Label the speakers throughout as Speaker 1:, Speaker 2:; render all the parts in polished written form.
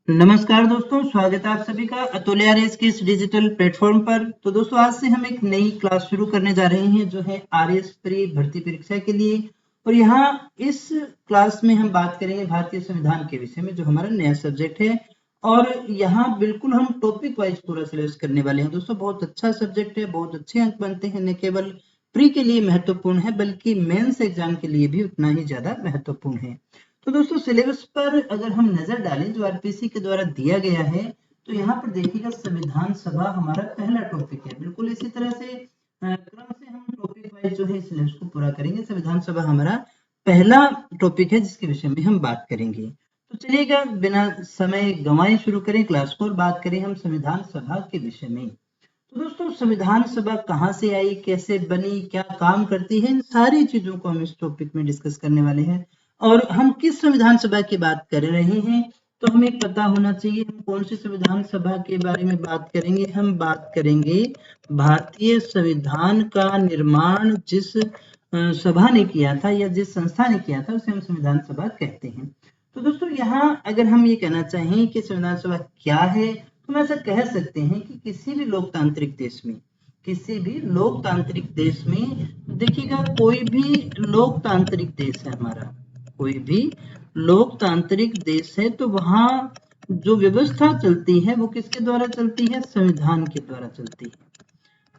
Speaker 1: नमस्कार दोस्तों, स्वागत है आप सभी का अतुल आरएस के इस डिजिटल प्लेटफॉर्म पर। तो दोस्तों, आज से हम एक नई क्लास शुरू करने जा रहे हैं जो है आरएस प्री भर्ती परीक्षा के लिए। और यहाँ इस क्लास में हम बात करेंगे भारतीय संविधान के विषय में, जो हमारा नया सब्जेक्ट है। और यहाँ बिल्कुल हम टॉपिक वाइज पूरा सिलेबस करने वाले हैं दोस्तों। बहुत अच्छा सब्जेक्ट है, बहुत अच्छे अंक बनते हैं। न केवल प्री के लिए महत्वपूर्ण है बल्कि मेंस एग्जाम के लिए भी उतना ही ज्यादा महत्वपूर्ण है। तो दोस्तों, सिलेबस पर अगर हम नजर डालें जो आरपीसी के द्वारा दिया गया है, तो यहाँ पर देखिएगा संविधान सभा हमारा पहला टॉपिक है। बिल्कुल इसी तरह से क्रम से हम टॉपिक वाइज जो है सिलेबस को पूरा करेंगे। संविधान सभा हमारा पहला टॉपिक है जिसके विषय में हम बात करेंगे। तो चलिएगा बिना समय गंवाए शुरू करें क्लास को और बात करें हम संविधान सभा के विषय में। तो दोस्तों, संविधान सभा कहाँ से आई, कैसे बनी, क्या काम करती है, इन सारी चीजों को हम इस टॉपिक में डिस्कस करने वाले हैं। और हम किस संविधान सभा की बात कर रहे हैं तो हमें पता होना चाहिए हम कौन सी संविधान सभा के बारे में बात करेंगे। हम बात करेंगे भारतीय संविधान का निर्माण जिस सभा ने किया था या जिस संस्था ने किया था उसे हम संविधान सभा कहते हैं। तो दोस्तों, यहाँ अगर हम ये कहना चाहें कि संविधान सभा क्या है, तो हम ऐसा कह सकते हैं कि किसी भी लोकतांत्रिक देश में देखिएगा, कोई भी लोकतांत्रिक देश है हमारा, कोई भी लोकतांत्रिक देश है तो वहां जो व्यवस्था चलती है वो किसके द्वारा चलती है, संविधान के द्वारा चलती है।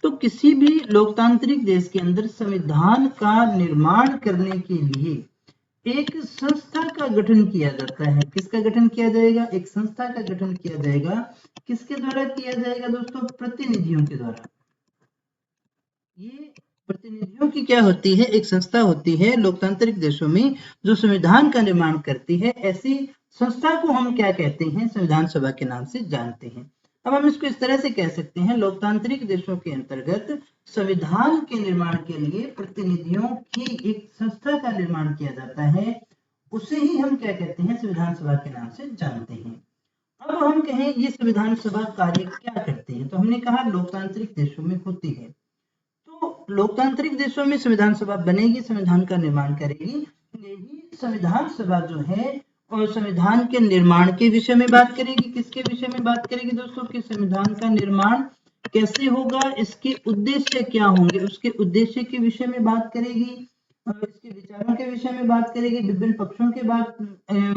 Speaker 1: तो किसी भी लोकतांत्रिक देश के अंदर संविधान का निर्माण करने के लिए एक संस्था का गठन किया जाता है। किसका गठन किया जाएगा, एक संस्था का गठन किया जाएगा। किसके द्वारा किया जाएगा दोस्तों, प्रतिनिधियों के द्वारा। ये प्रतिनिधियों की क्या होती है, एक संस्था होती है लोकतांत्रिक देशों में जो संविधान का निर्माण करती है। ऐसी संस्था को हम क्या कहते हैं, संविधान सभा के नाम से जानते हैं। अब हम इसको इस तरह से कह सकते हैं, लोकतांत्रिक देशों के अंतर्गत संविधान के निर्माण के लिए प्रतिनिधियों की एक संस्था का निर्माण किया जाता है। उसे ही हम क्या कहते हैं, संविधान सभा के नाम से जानते हैं। अब हम कहें ये संविधान सभा कार्य क्या करती है, तो हमने कहा लोकतांत्रिक देशों में होती है। तो लोकतांत्रिक देशों में संविधान सभा बनेगी, संविधान का निर्माण करेगी। यही संविधान सभा जो है और संविधान के निर्माण के विषय में बात करेगी। किसके विषय में बात करेगी दोस्तों, कि संविधान का निर्माण कैसे होगा, इसके उद्देश्य क्या होंगे, उसके उद्देश्य के विषय में बात करेगी, और इसके विचारों के विषय में बात करेगी, विभिन्न पक्षों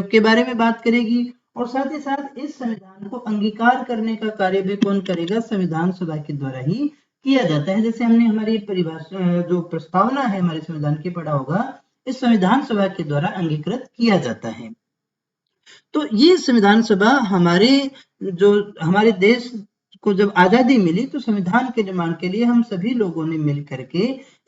Speaker 1: के बारे में बात करेगी। और साथ ही साथ इस संविधान को अंगीकार करने का कार्य भी कौन करेगा, संविधान सभा के द्वारा ही किया जाता है। जैसे हमने हमारी परिभाषा जो प्रस्तावना है हमारे संविधान की पढ़ा होगा, इस संविधान सभा के द्वारा अंगीकृत किया जाता है। तो ये संविधान सभा हमारे देश को जब आजादी मिली तो संविधान के निर्माण के लिए हम सभी लोगों ने मिल करके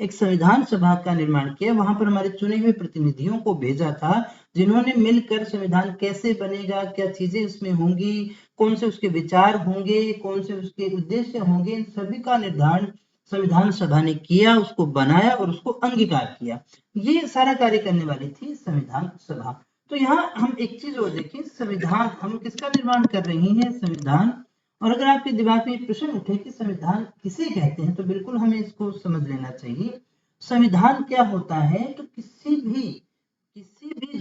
Speaker 1: एक संविधान सभा का निर्माण किया। वहां पर हमारे चुने हुए प्रतिनिधियों को भेजा था जिन्होंने मिलकर संविधान कैसे बनेगा, क्या चीजें इसमें होंगी, कौन से उसके विचार होंगे, कौन से उसके उद्देश्य होंगे, इन सभी का निर्धारण संविधान सभा ने किया, उसको बनाया और उसको अंगीकार किया। ये सारा कार्य करने वाली थी संविधान सभा। तो यहाँ हम एक चीज और देखें, संविधान हम किसका निर्माण कर रहे हैं, संविधान। और अगर आपके दिमाग में प्रश्न उठे कि संविधान किसे कहते हैं, तो बिल्कुल हमें इसको समझ लेना चाहिए। संविधान क्या होता है, तो किसी भी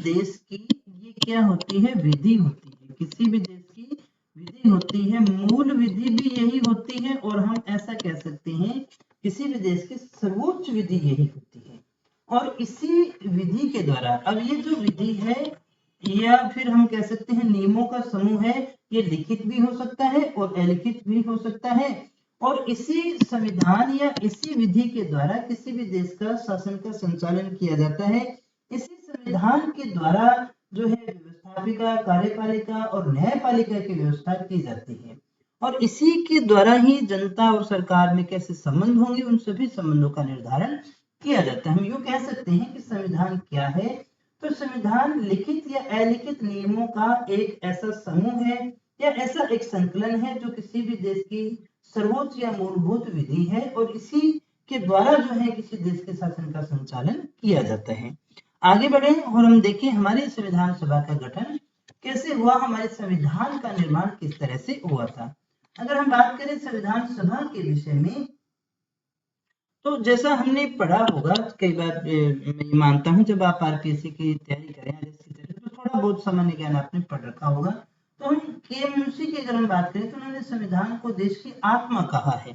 Speaker 1: देश की ये क्या होती है, विधि होती है। किसी भी देश की विधि होती है, मूल विधि भी यही होती है। और हम ऐसा कह सकते हैं किसी भी देश की सर्वोच्च विधि यही होती है। और इसी विधि के द्वारा, अब ये जो विधि है या फिर हम कह सकते हैं नियमों का समूह है, ये लिखित भी हो सकता है और अलिखित भी हो सकता है। और इसी संविधान या इसी विधि के द्वारा किसी भी देश का शासन का संचालन किया जाता है। इसी संविधान के द्वारा जो है व्यवस्थापिका, कार्यपालिका और न्यायपालिका की व्यवस्था की जाती है। और इसी के द्वारा ही जनता और सरकार में कैसे संबंध होंगे, उन सभी संबंधों का निर्धारण किया जाता है। हम यूं कह सकते हैं कि संविधान क्या है, तो संविधान लिखित या अलिखित नियमों का एक ऐसा समूह है या ऐसा एक संकलन है जो किसी भी देश की सर्वोच्च या मूलभूत विधि है। और इसी के द्वारा जो है किसी देश के शासन का संचालन किया जाता है। आगे बढ़े और हम देखें हमारे संविधान सभा का गठन कैसे हुआ, हमारे संविधान का निर्माण किस तरह से हुआ था। अगर हम बात करें संविधान सभा के विषय में, तो जैसा हमने पढ़ा होगा कई बार, मैं ये मानता हूँ जब आप आरपीएससी की तैयारी करें तो थोड़ा बहुत सामान्य ज्ञान आपने पढ़ रखा होगा। तो हम के मुंशी की अगर हम बात करें तो उन्होंने संविधान को देश की आत्मा कहा है।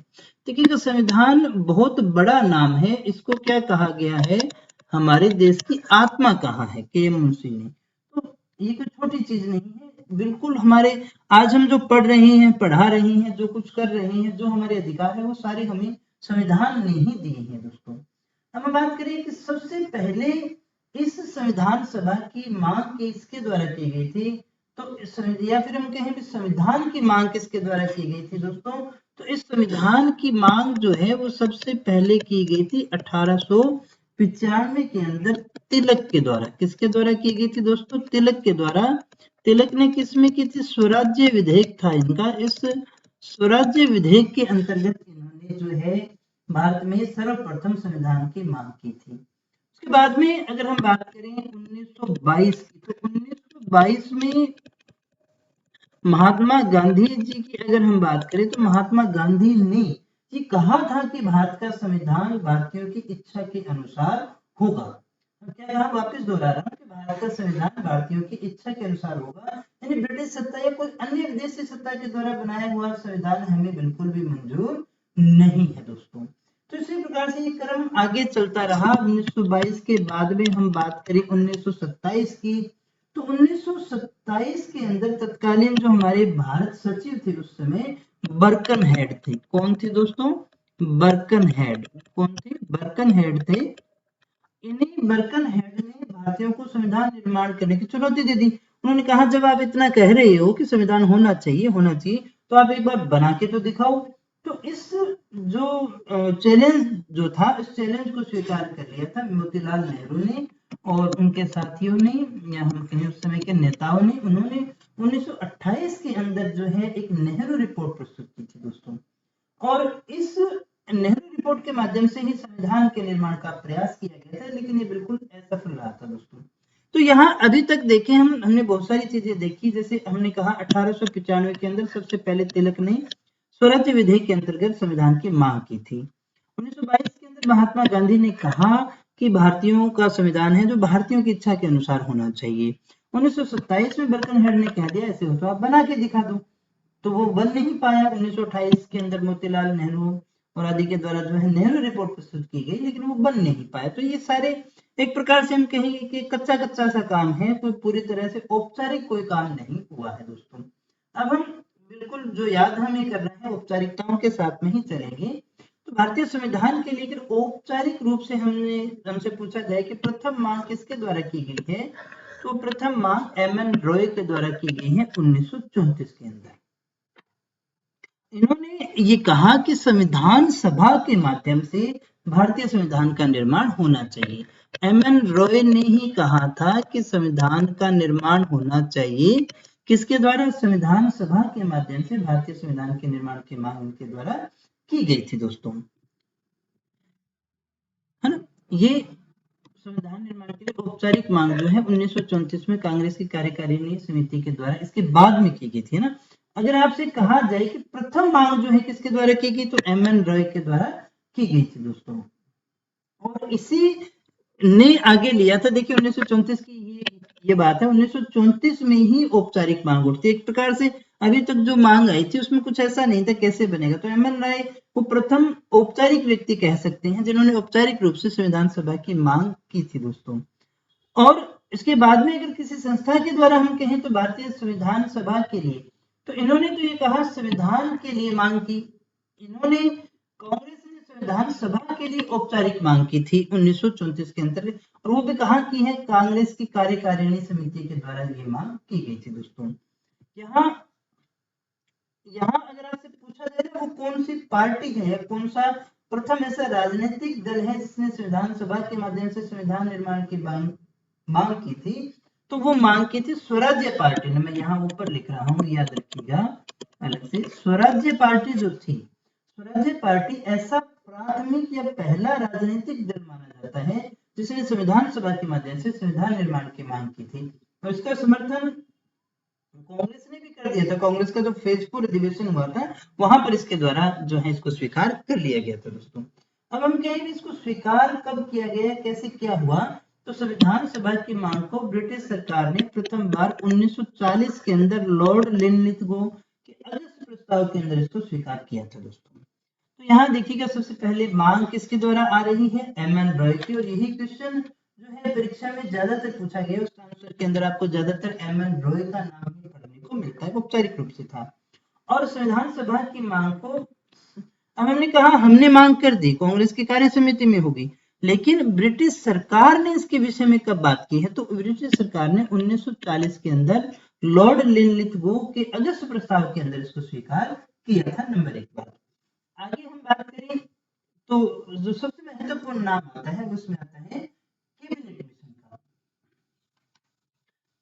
Speaker 1: देखिए संविधान बहुत बड़ा नाम है, इसको क्या कहा गया है, हमारे देश की आत्मा कहा है के मुंशी ने। तो ये कोई छोटी चीज नहीं है, बिल्कुल हमारे आज हम जो पढ़ रहे हैं, पढ़ा रहे हैं, जो कुछ कर रहे हैं, जो हमारे अधिकार है वो सारे हमें संविधान ने ही दिए हैं दोस्तों। अब हम बात करें कि सबसे पहले इस संविधान सभा की मांग किसके द्वारा की गई थी, तो या फिर हम कहें संविधान की मांग किसके द्वारा की गई थी दोस्तों, तो इस संविधान की मांग जो है वो सबसे पहले की गई थी 1895 के अंदर तिलक के द्वारा। किसके द्वारा की गई थी दोस्तों, तिलक के द्वारा। तिलक ने किसमें की थी, स्वराज्य विधेयक था इनका। इस स्वराज्य विधेयक के अंतर्गत इन्होंने जो है भारत में सर्वप्रथम संविधान की मांग की थी। उसके बाद में अगर हम बात करें 1922 की, तो 1922 में महात्मा गांधी जी की अगर हम बात करें तो महात्मा गांधी ने ये कहा था कि भारत का संविधान भारतीयों की इच्छा के अनुसार होगा। क्या कहा, वापस दोहरा रहा हूं कि भारत का संविधान भारतीयों की इच्छा के अनुसार होगा, यानी ब्रिटिश सत्ता या कोई अन्य विदेशी सत्ता के द्वारा बनाया हुआ संविधान हमें बिल्कुल भी मंजूर नहीं है दोस्तों। तो इसी प्रकार से ये क्रम आगे चलता रहा। 1922 के बाद में हम बात करें 1927 की, तो 1927 के अंदर तत्कालीन जो हमारे भारत सचिव थे उस समय बर्कनहेड थे। कौन थे दोस्तों, बर्कनहेड। कौन थे, बर्कनहेड थे। इन्हीं बर्कनहेड ने भारतीयों को संविधान निर्माण करने की चुनौती दे दी। उन्होंने कहा जब आप इतना कह रहे हो कि संविधान होना चाहिए तो आप एक बार बना के तो दिखाओ। तो इस जो चैलेंज जो था, इस चैलेंज को स्वीकार कर लिया था मोतीलाल नेहरू ने और उनके साथियों ने, या हम कहें उस समय के नेताओं ने। उन्होंने 1928 के अंदर जो है एक नेहरू रिपोर्ट प्रस्तुत की थी दोस्तों, और इस नेहरू रिपोर्ट के माध्यम से ही संविधान के निर्माण का प्रयास किया गया था, लेकिन ये बिल्कुल असफल रहा था दोस्तों। तो यहाँ अभी तक देखें हमने बहुत सारी चीजें देखी। जैसे हमने कहा 1895 के अंदर सबसे पहले तिलक ने स्वराज्य विधेयक के अंतर्गत संविधान की मांग की थी। 1922 के अंदर महात्मा गांधी ने कहा कि भारतीयों का संविधान है जो भारतीयों की इच्छा के अनुसार होना चाहिए। 1927 में बर्कनहेड ने कह दिया ऐसे हो तो आप बना के दिखा दो, तो वो बन नहीं पाया। 1928 के अंदर मोतीलाल नेहरू और आदि के द्वारा जो है नेहरू रिपोर्ट प्रस्तुत की गई, लेकिन वो बन नहीं पाया। तो ये सारे एक प्रकार से हम कहेंगे कि कच्चा कच्चा सा काम है, कोई पूरी तरह से औपचारिक कोई काम नहीं हुआ है दोस्तों। अब हम बिल्कुल जो याद हमें कर रहे हैं औपचारिकताओं के साथ में ही चलेंगे। तो भारतीय संविधान के लिए अगर औपचारिक रूप से हमसे पूछा जाए कि प्रथम मांग किसके द्वारा की गई है, तो प्रथम मांग एम.एन. रॉय के द्वारा की गई है 1934 के अंदर। इन्होंने ये कहा कि संविधान सभा के माध्यम से भारतीय संविधान का निर्माण होना चाहिए। एम.एन. रॉय ने ही कहा था कि संविधान का निर्माण होना चाहिए। किसके द्वारा, संविधान सभा के माध्यम से भारतीय संविधान के निर्माण की मांग उनके द्वारा की गई थी दोस्तों, है ना। ये संविधान निर्माण के लिए औपचारिक मांग जो है 1934 में कांग्रेस की कार्यकारिणी समिति के द्वारा इसके बाद में की गई थी, ना। अगर आपसे कहा जाए कि प्रथम मांग जो है किसके द्वारा की गई, तो एम.एन. रॉय के द्वारा की गई थी दोस्तों, और इसी ने आगे लिया था। देखिए 1934 की ये बात है, 1934 में ही औपचारिक मांग उठती है। एक प्रकार से अभी तक जो मांग आई थी उसमें कुछ ऐसा नहीं था कैसे बनेगा। तो एम.एन. रॉय वो प्रथम औपचारिक व्यक्ति कह सकते हैं जिन्होंने औपचारिक रूप से संविधान सभा की मांग की थी दोस्तों। और इसके बाद में अगर किसी संस्था के द्वारा हम कहें तो भारतीय संविधान सभा के लिए, तो इन्होंने तो ये कहा संविधान के लिए मांग की। इन्होंने कांग्रेस ने संविधान सभा के लिए औपचारिक मांग की थी 1934 के अंतर्गत, और वो भी कहा की है कांग्रेस की कार्यकारिणी समिति के द्वारा ये मांग की गई थी दोस्तों। यहाँ अगर आपसे पूछा जाए वो कौन सी पार्टी है, कौन सा प्रथम ऐसा राजनीतिक दल है जिसने संविधान सभा के माध्यम से संविधान निर्माण की मांग की थी, तो वो मांग की थी स्वराज्य पार्टी ने। मैं यहाँ ऊपर लिख रहा हूँ, याद रखिएगा अलग से। स्वराज्य पार्टी जो थी, स्वराज्य पार्टी ऐसा प्राथमिक या पहला राजनीतिक दल माना जाता है जिसने संविधान सभा के माध्यम से संविधान निर्माण की मांग की थी, और इसका समर्थन कांग्रेस ने भी कर दिया था। कांग्रेस का जो फेजपुर अधिवेशन हुआ था वहां पर इसके द्वारा जो है इसको स्वीकार कर लिया गया था दोस्तों। अब हम कहेंगे इसको स्वीकार कब किया गया, कैसे क्या हुआ, तो संविधान सभा की मांग को ब्रिटिश सरकार ने प्रथम बार 1940 के अंदर लॉर्ड लिनलिथगो के अगस्त प्रस्ताव के अंदर इसको स्वीकार किया था दोस्तों। तो यहाँ देखिएगा सबसे पहले मांग किसके द्वारा आ रही है, एम.एन. रॉय की, और यही क्वेश्चन जो है परीक्षा में ज्यादातर पूछा गया, उसका आंसर के अंदर आपको ज्यादातर एम.एन. रॉय का नाम ही पढ़ने को मिलता है, औपचारिक रूप से था। और संविधान सभा की मांग को अब हमने कहा हमने मांग कर दी, कांग्रेस की कार्य समिति में होगी, लेकिन ब्रिटिश सरकार ने इसके विषय में कब बात की है, तो ब्रिटिश सरकार ने 1940 के अंदर लॉर्ड लिनलिथगो के अगस्त प्रस्ताव के अंदर इसको स्वीकार किया था। नंबर 1 बात। आगे हम बात करें तो जो सबसे महत्वपूर्ण नाम आता है उसमें आता है कैबिनेट मिशन का।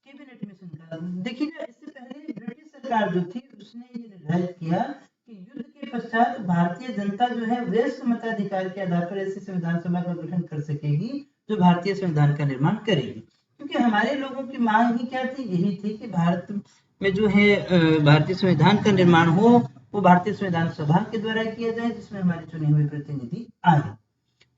Speaker 1: कैबिनेट मिशन का देखिएगा, इससे पहले ब्रिटिश सरकार जो थी उसने ये निर्धारित किया कि युद्ध के पश्चात भारतीय जनता जो है वयस्क मताधिकार के आधार पर ऐसी संविधान सभा का गठन कर सकेगी जो भारतीय संविधान का निर्माण करेगी। क्योंकि हमारे लोगों की मांग ही क्या थी, यही थी कि भारत में जो है भारतीय संविधान का निर्माण हो, वो भारतीय संविधान सभा के द्वारा किया जाए जिसमें हमारे चुने हुए प्रतिनिधि आए,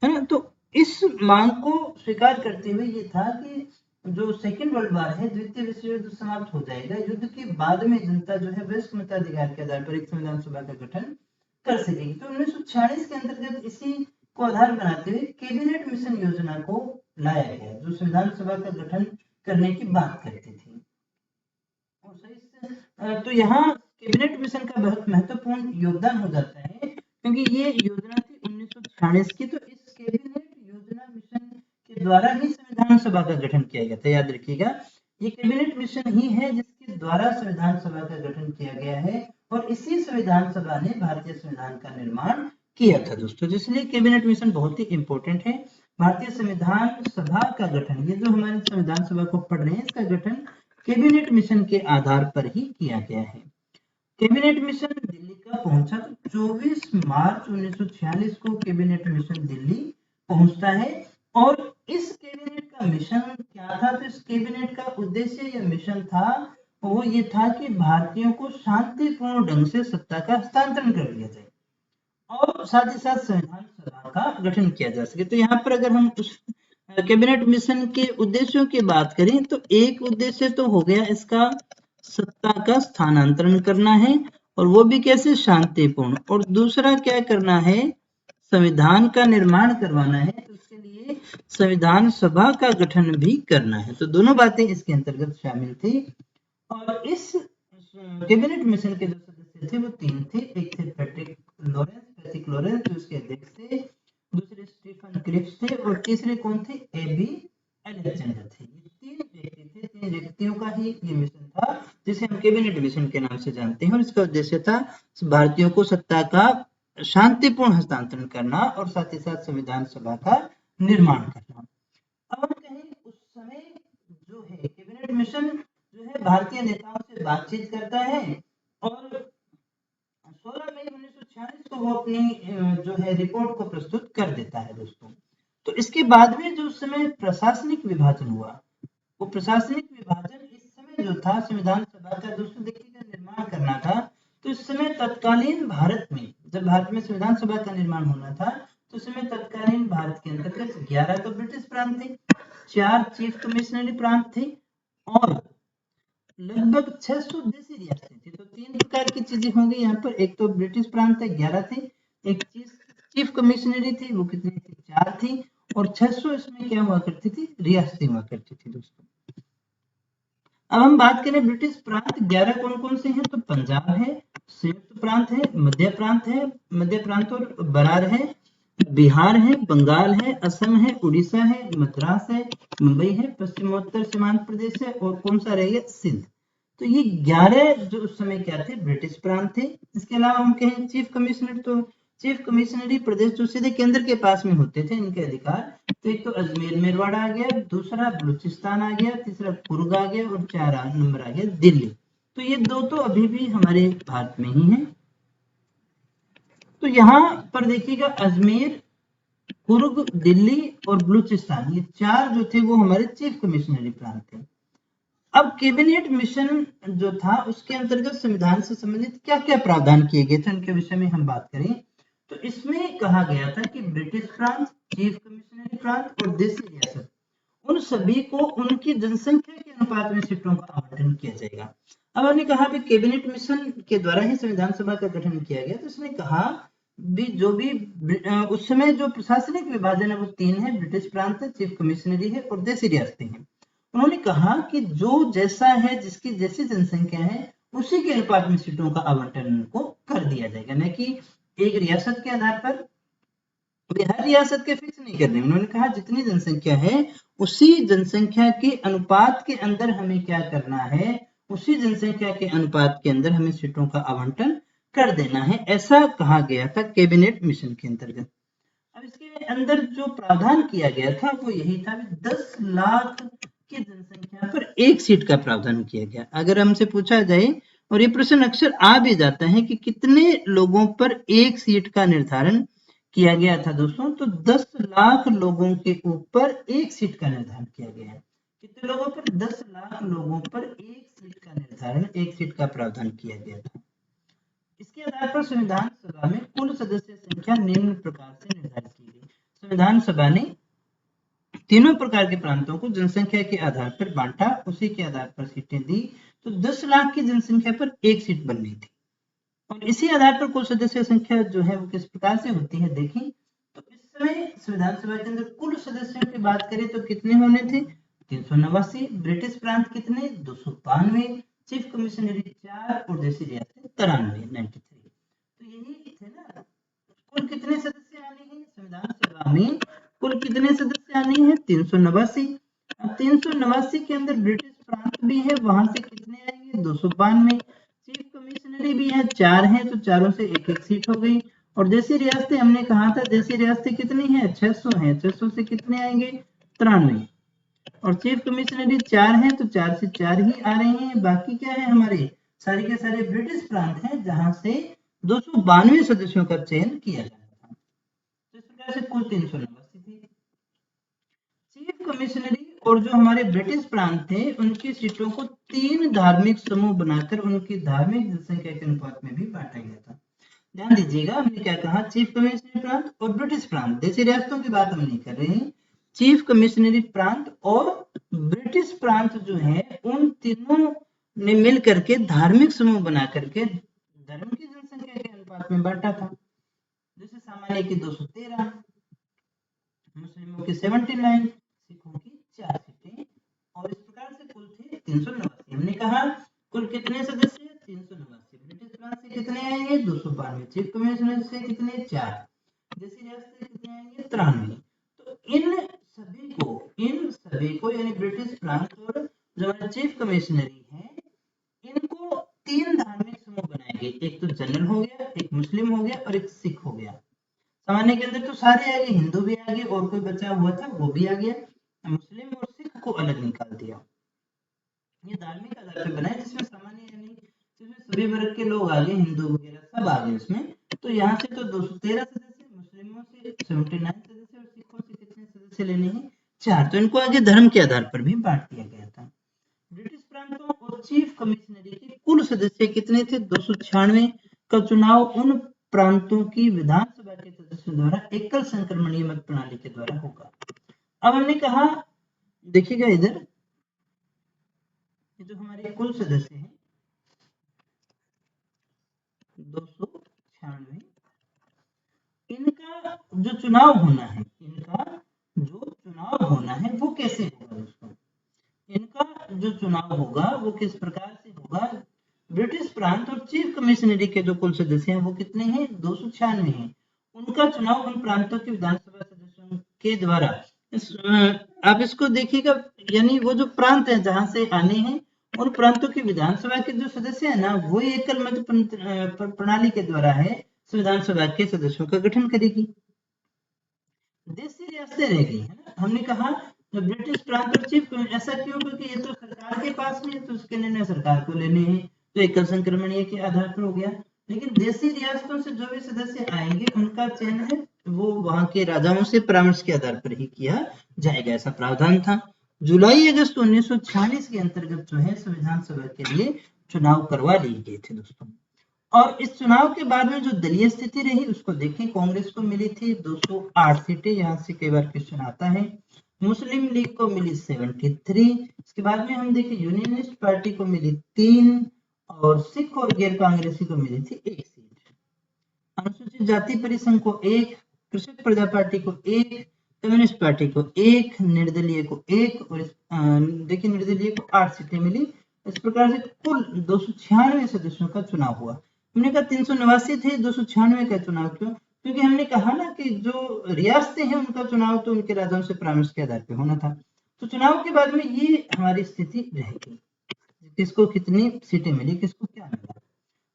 Speaker 1: है ना। तो इस मांग को स्वीकार करते हुए ये था कि जो सेकेंड वर्ल्ड वॉर है, द्वितीय विश्व युद्ध समाप्त हो जाएगा, युद्ध के बाद में जनता जो है वयस्क मताधिकार के आधार पर एक संविधान सभा का गठन कर सकेगी। तो 1946 के अंतर्गत इसी को आधार बनाते हुए कैबिनेट मिशन योजना को लाया गया, जो संविधान सभा का गठन करने की बात करती थी। तो यहाँ कैबिनेट मिशन का बहुत महत्वपूर्ण योगदान हो जाता है, क्योंकि ये योजना थी 1946 की। तो इस कैबिनेट योजना मिशन के द्वारा ही संविधान सभा का गठन किया गया था। याद रखिएगा, ये कैबिनेट मिशन ही है जिसके द्वारा संविधान सभा का गठन किया गया है, और इसी संविधान सभा ने भारतीय संविधान का निर्माण किया था दोस्तों। इसलिए कैबिनेट मिशन बहुत ही इंपॉर्टेंट है। भारतीय संविधान सभा का गठन, ये जो हमारे संविधान सभा को पढ़ रहे हैं, इसका गठन कैबिनेट मिशन के आधार पर ही किया गया है। कैबिनेट मिशन दिल्ली का पहुंचा, तो 24 मार्च 1946 को कैबिनेट मिशन दिल्ली पहुंचता है। और इस कैबिनेट का मिशन क्या था, तो इस कैबिनेट का उद्देश्य या मिशन था, वो ये था कि भारतीयों को शांतिपूर्ण ढंग से सत्ता का हस्तांतरण कर दिया जाए और साथ ही साथ संविधान सभा का गठन किया जा सके। तो यहाँ पर अगर हम उस कैबिनेट मिशन के उद्देश्यों की बात करें, तो एक उद्देश्य तो हो गया इसका सत्ता का स्थानांतरण करना है, और वो भी कैसे, शांतिपूर्ण। और दूसरा क्या करना है, संविधान का निर्माण करवाना है, तो उसके लिए संविधान सभा का गठन भी करना है। तो दोनों बातें इसके अंतर्गत शामिल थी। और इस कैबिनेट मिशन के जो सदस्य थे वो 3 थे। एक थे पैट्रिक लॉरेंस जो इसके अध्यक्ष थे, दूसरे स्टीफन क्रिप्स थे, और तीसरे कौन थे, एबी अलेक्जेंडर थे। ये 3 व्यक्ति थे, 3 व्यक्तियों का ही ये मिशन था जिसे हम कैबिनेट मिशन के नाम से जानते हैं। और इसका उद्देश्य था भारतीयों को सत्ता का शांतिपूर्ण हस्तांतरण करना और साथ ही साथ संविधान सभा का निर्माण करना। अब हम कहें उस समय जो है कैबिनेट मिशन जो है भारतीय नेताओं से बातचीत करता है, और 16 मई 1946 को वो अपनी जो है रिपोर्ट को प्रस्तुत कर देता है दोस्तों। तो इसके बाद में जो उस समय प्रशासनिक विभाजन हुआ, वो प्रशासनिक विभाजन इस समय जो था संविधान सभा का दोस्तों देखिएगा निर्माण करना था। तो इस समय तत्कालीन भारत में, जब भारत में संविधान सभा का निर्माण होना था, तो उस समय तत्कालीन भारत के अंतर्गत 11 तो ब्रिटिश प्रांत थे, 4 चीफ कमिश्नरी प्रांत थे, और लगभग 600 देशी रियासतें थी। तो 3 प्रकार की चीजें होंगी यहाँ पर। एक तो ब्रिटिश प्रांत थे, 11 थे, एक चीफ कमिश्नरी थी, वो कितनी थी, 4 थी, और 600 इसमें क्या हुआ करती थी, रियासतें हुआ करती थी दोस्तों। अब हम बात करें ब्रिटिश प्रांत 11 कौन कौन से हैं, तो पंजाब है, संयुक्त प्रांत है, मध्य प्रांत और बरार है, बिहार है, बंगाल है, असम है, उड़ीसा है, मद्रास है, मुंबई है, पश्चिमोत्तर सीमांत प्रदेश है, और कौन सा रहेगा, सिंध। तो ये 11 जो उस समय क्या थे, ब्रिटिश प्रांत थे। इसके अलावा हम कहें चीफ कमिश्नर, तो चीफ कमिश्नरी प्रदेश जो सीधे केंद्र के पास में होते थे इनके अधिकार, तो एक तो अजमेर मेरवाड़ा आ गया, दूसरा बलूचिस्तान आ गया, तीसरा कुर्ग आ गया, और 4 नंबर आ गया दिल्ली। तो ये 2 तो अभी भी हमारे भारत में ही है। तो यहाँ पर देखिएगा अजमेर, कुर्ग, दिल्ली और बलूचिस्तान, ये 4 जो थे वो हमारे चीफ कमिश्नरी प्रांत थे। अब कैबिनेट मिशन जो था उसके अंतर्गत संविधान से संबंधित क्या क्या प्रावधान किए गए थे उनके विषय में हम बात करें, तो इसमें कहा गया था कि ब्रिटिश प्रांत, चीफ कमिश्नरी प्रांत और देशी रियासत, उन सभी को उनकी जनसंख्या के अनुपात में सीटों का आवंटन किया जाएगा। अब हमने कहा भी कैबिनेट मिशन के द्वारा ही संविधान सभा का गठन किया गया, तो इसने कहा भी जो भी उस समय जो प्रशासनिक विभाजन है वो 3 है, ब्रिटिश प्रांत है, चीफ कमिश्नरी है और देशी रियासतें हैं। उन्होंने कहा कि जो जैसा है, जिसकी जैसी जनसंख्या है, उसी के अनुपात में सीटों का आवंटन उनको कर दिया जाएगा, न कि एक रियासत के आधार पर। हर रियासत के फिक्स नहीं कर रहे, उन्होंने कहा जितनी जनसंख्या है उसी जनसंख्या के अनुपात के अंदर हमें क्या करना है, उसी जनसंख्या के अनुपात के अंदर हमें सीटों का आवंटन कर देना है, ऐसा कहा गया था कैबिनेट मिशन के अंतर्गत। अब इसके अंदर जो प्रावधान किया गया था वो यही था, 10 लाख की जनसंख्या पर एक सीट का प्रावधान किया गया। अगर हमसे पूछा जाए, और ये प्रश्न अक्सर आ भी जाता है कि कितने लोगों पर एक सीट का निर्धारण किया गया था दोस्तों, तो 10 लाख लोगों के ऊपर एक सीट का निर्धारण किया गया है। कितने लोगों पर? 10 लाख लोगों पर एक सीट का निर्धारण, एक सीट का प्रावधान किया गया था। इसके आधार पर संविधान सभा में कुल सदस्य संख्या निम्न प्रकार से निर्धारित की गई। संविधान सभा ने तीनों प्रकार के प्रांतों को जनसंख्या के आधार पर बांटा, उसी के आधार पर सीटें दी। तो 10 लाख की जनसंख्या पर एक सीट बननी थी, और इसी आधार पर कुल सदस्य संख्या जो है वो किस प्रकार से होती है देखें। तो इस समय संविधान सभा के अंदर कुल सदस्यों की बात करें तो कितने होने थे? 389। ब्रिटिश प्रांत कितने? 292। चीफ कमिश्नरी 4 और देशी रियासतें 93। तो यही थे ना। कुल कितने सदस्य आने हैं संविधान सभा में? कुल कितने सदस्य आने हैं? 389। अब 389 के अंदर ब्रिटिश प्रांत भी है, वहां से कितने आएंगे? 292। चीफ कमिश्नरी भी है, 4 है, तो चारों से एक एक सीट हो गई। और देशी रियासतें हमने कहा था, देशी रियासतें कितनी है? 600 है, 600 से कितने आएंगे? 93। और चीफ कमिश्नरी 4 है, तो 4 से 4 ही आ रहे हैं। बाकी क्या है हमारे? सारे के सारे ब्रिटिश प्रांत हैं, जहां से 292 सदस्यों का चयन किया जाना था। तो इस प्रकार से कुल 389 थी। चीफ कमिश्नरी और जो हमारे ब्रिटिश प्रांत थे, उनकी सीटों को 3 धार्मिक समूह बनाकर उनकी धार्मिक जनसंख्या के अनुपात में भी बांटा गया था। ध्यान दीजिएगा, हमने क्या कहा? चीफ कमिश्नरी प्रांत और ब्रिटिश प्रांत, देशी रियासतों की बात हम नहीं कर रहे हैं। चीफ कमिश्नरी प्रांत और ब्रिटिश प्रांत जो है, उन तीनों ने मिल करके धार्मिक समूह बना करके धर्म की जनसंख्या के अनुपात में बांटा था। जैसे सामान्य की 213, मुस्लिमों की 79, सिखों की 4 सीटें, और इस प्रकार से कुल थे 389। हमने कहा कुल कितने सदस्य? 389। ब्रिटिश प्रांत से कितने आएंगे? 292। चीफ कमिश्नर से कितने? 4। देशी रियासत से कितने आएंगे? 93। तो इन सभी को यानी ब्रिटिश प्रांत और जो हमारे चीफ कमिश्नरी है, इनको 3 धार्मिक समूह बनाए गए। एक तो जनरल हो गया, एक मुस्लिम हो गया और एक सिख हो गया। सामान्य के अंदर तो सारे आ गए, हिंदू भी आ गए, और कोई बचा हुआ था वो भी आ गया। मुस्लिम और सिख को अलग निकाल दिया। ये धार्मिक आधार पर बनाए, जिसमें सामान्य यानी जिसमें सभी वर्ग के लोग आ गए, हिंदू वगैरह सब आ गए उसमें। तो यहाँ से तो 213 सदस्य, मुस्लिमों से 79 सदस्य और सिखों से कितने सदस्य लेने हैं? 4। तो इनको आगे धर्म के आधार पर भी बांट दिया गया था। ब्रिटिश प्रांतों और चीफ कमिश्नरी के कुल सदस्य कितने थे? 296 का चुनाव उन प्रांतों की विधानसभा के सदस्यों द्वारा एकल संक्रमणीय मत प्रणाली के द्वारा होगा। अब हमने कहा, देखिएगा इधर, ये जो हमारे कुल सदस्य हैं 296, इनका जो चुनाव होना है, वो कैसे होगा दोस्तों? इनका जो चुनाव होगा वो किस प्रकार से होगा? ब्रिटिश प्रांत और चीफ कमिश्नरी के जो कुल सदस्य हैं वो कितने हैं? 296 हैं। उनका चुनाव उन प्रांतों के विधानसभा सदस्यों के द्वारा, आप इसको देखिएगा, यानी वो जो प्रांत है जहां से आने हैं, उन प्रांतों की विधानसभा के जो सदस्य है ना, वो एकल मत प्रणाली के द्वारा है संविधान सभा के सदस्यों का गठन करेगी। देशी रियासतें रहेगी, है ना। हमने कहा तो ब्रिटिश प्रांत और चीफ, ऐसा क्यों? क्योंकि ये तो सरकार के पास में है, तो उसके निर्णय सरकार को लेने हैं, तो एकल संक्रमणीय के आधार पर हो गया। लेकिन देशी रियासतों से जो भी सदस्य आएंगे, उनका चयन है वो वहां के राजाओं से परामर्श के आधार पर ही किया जाएगा, ऐसा प्रावधान था। जुलाई अगस्त 1946 के अंतर्गत जो है संविधान सभा के लिए चुनाव करवा लिए गए थे दोस्तों। और इस चुनाव के बाद में जो दलीय स्थिति रही उसको देखें। कांग्रेस को मिली थी 208 सीटें, यहाँ से कई बार क्वेश्चन आता है। मुस्लिम लीग को मिली 73। इसके बाद में हम देखें यूनियनिस्ट पार्टी को मिली 3 और सिख और गैर कांग्रेसी को मिली थी 1 सीट। अनुसूचित जाति परिसंघ को 1, कृषक प्रजा पार्टी को 1, कम्युनिस्ट पार्टी को 1, निर्दलीय को 1 और देखिए निर्दलीय को 8 सीटें मिली। इस प्रकार से कुल 296 सदस्यों का चुनाव हुआ। हमने कहा 389 थे, 296 का चुनाव क्यों? क्योंकि हमने कहा ना कि जो रियासतें हैं उनका चुनाव तो उनके राजाओं से परामर्श के आधार पर होना था। तो चुनाव के बाद में ये हमारी स्थिति रहेगी, किसको कितनी सीटें मिली, किसको क्या मिला।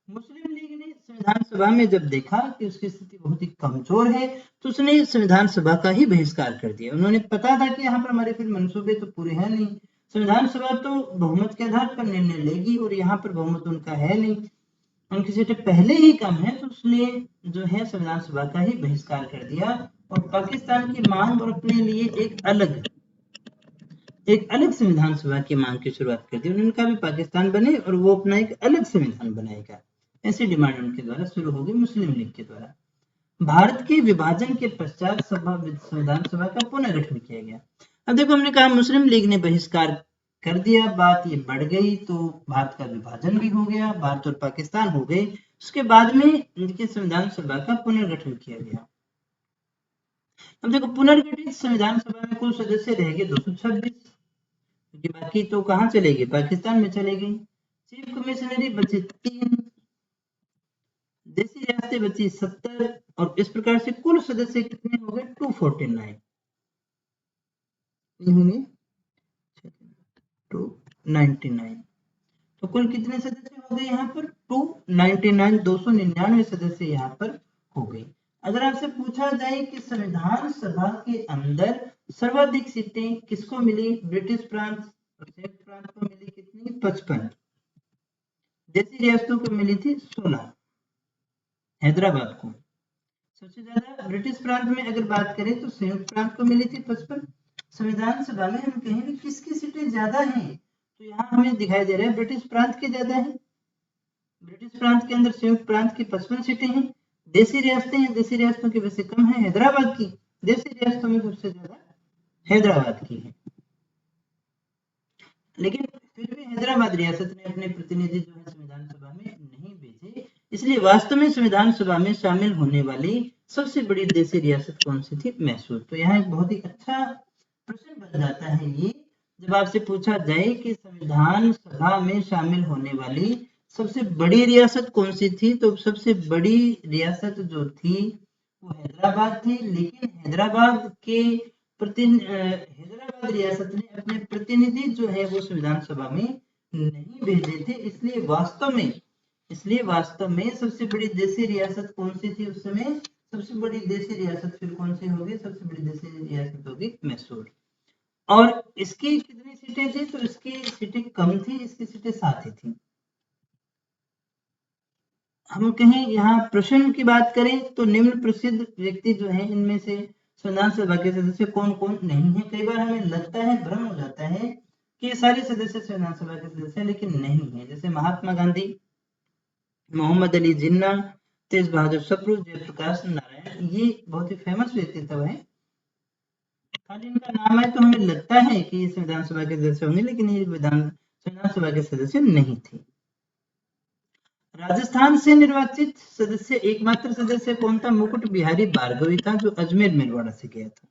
Speaker 1: मुस्लिम लीग ने संविधान सभा में जब देखा कि उसकी स्थिति बहुत ही कमजोर है तो उसने संविधान सभा का ही बहिष्कार कर दिया। उन्होंने पता था कि यहाँ पर हमारे फिर मंसूबे तो पूरे हैं नहीं, संविधान सभा तो बहुमत के आधार पर निर्णय लेगी और यहाँ पर बहुमत उनका है नहीं, उनकी सीटें पहले ही कम है, तो इसलिए जो है संविधान सभा का ही बहिष्कार कर दिया और पाकिस्तान की मांग और अपने लिए एक अलग संविधान सभा की मांग की शुरुआत कर दी। उन्होंने कहा भी पाकिस्तान बने और वो अपना एक अलग संविधान बनाएगा, ऐसी डिमांड उनके द्वारा शुरू हो गई मुस्लिम लीग के द्वारा। भारत के विभाजन के पश्चात संविधान सभा का पुनर्गठन किया गया। अब देखो हमने कहा मुस्लिम लीग ने बहिष्कार कर दिया, बात ये बढ़ गई तो भारत का विभाजन भी हो गया, भारत और पाकिस्तान हो गए। उसके बाद में इनके संविधान सभा का पुनर्गठन किया गया। अब देखो पुनर्गठित संविधान सभा में कुल सदस्य रह गए 226, क्योंकि बाकी तो कहाँ चले गए, पाकिस्तान में चले गए। चीफ कमिश्नरी बचे 3, देसी रियासतें बची 70 और इस प्रकार से कुल सदस्य कितने हो गए 249 होंगे 299। तो कुल कितने सदस्य हो गए यहाँ पर 299, 299 सदस्य यहाँ पर हो गए। अगर आपसे पूछा जाए कि संविधान सभा के अंदर सर्वाधिक सीटें किसको मिली, ब्रिटिश प्रांत और संयुक्त प्रांत को मिली कितनी 55, देसी रियासतों को मिली थी 16, हैदराबाद को। सबसे ज्यादा ब्रिटिश प्रांत में अगर बात करें तो संयुक्त प्रांत को मिली थी 55। संविधान सभा में हम कहें भी किसकी सीटें ज्यादा हैं तो यहाँ हमें दिखाई दे रहा है ब्रिटिश प्रांत की ज्यादा है। ब्रिटिश प्रांत के अंदर संयुक्त प्रांत की 55 सीटें हैं। देसी रियासतें हैं, देसी रियासतों की वैसे कम है, हैदराबाद की देसी रियासतों में सबसे ज्यादा हैदराबाद की है। लेकिन फिर भी हैदराबाद रियासत ने अपने प्रतिनिधि जो है संविधान सभा में नहीं भेजे, इसलिए वास्तव में संविधान सभा में शामिल होने वाली सबसे बड़ी देसी रियासत कौन सी थी, मैसूर। तो यहाँ एक बहुत ही अच्छा प्रश्न बन जाता है ये, जब आपसे पूछा जाए कि संविधान सभा में शामिल होने वाली सबसे बड़ी रियासत कौन सी थी, तो सबसे बड़ी रियासत जो थी वो हैदराबाद थी। लेकिन हैदराबाद रियासत ने अपने प्रतिनिधि जो है वो संविधान सभा में नहीं भेजे थे, इसलिए वास्तव में सबसे बड़ी देसी रियासत कौन सी थी उस समय, सबसे बड़ी देसी रियासत फिर कौन सी होगी, सबसे बड़ी देसी रियासत होगी मैसूर। और इसकी कितनी सीटें थी, तो इसकी सीटें कम थी, इसकी सीटें 7 ही थी। हम कहें यहाँ प्रश्न की बात करें तो निम्न प्रसिद्ध व्यक्ति जो है इनमें से संविधान सभा के सदस्य कौन कौन नहीं है। कई बार हमें लगता है, भ्रम हो जाता है कि ये सारे सदस्य संविधान सभा के सदस्य हैं, लेकिन नहीं है। जैसे महात्मा गांधी, मोहम्मद अली जिन्ना, तेज बहादुर सप्रू, जयप्रकाश नारायण, ये बहुत ही फेमस व्यक्तित्व है। खाली इनका नाम है तो हमें लगता है कि ये संविधान सभा के सदस्य होंगे, लेकिन ये संविधान सभा के सदस्य नहीं थे। राजस्थान से निर्वाचित सदस्य, एकमात्र सदस्य कौन था, मुकुट बिहारी भार्गवी था, जो अजमेर मेरवाड़ा से गया था।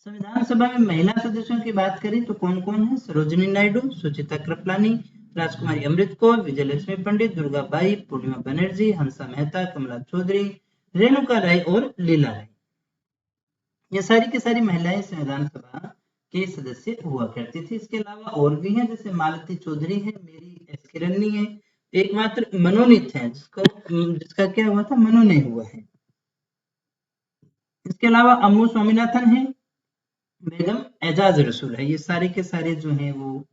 Speaker 1: संविधान सभा में महिला सदस्यों की बात करें तो कौन कौन है, सरोजिनी नायडू, सुचिता कृपलानी, राजकुमारी अमृत कौर, विजयलक्ष्मी पंडित, दुर्गा बाई, पूर्णिमा बनर्जी, हंसा मेहता, कमला चौधरी, रेणुका राय और लीला राय। ये सारी की सारी महिलाएं संविधान सभा के सदस्य हुआ करती थी। इसके अलावा और भी हैं, जैसे मालती चौधरी है, मेरी एस किरन्नी है, एकमात्र मनोनीत है जिसका क्या हुआ था, मनोनय हुआ है। इसके अलावा अम्मू स्वामीनाथन है, बेगम एजाज रसूल है। ये सारे के सारे जो हैं वो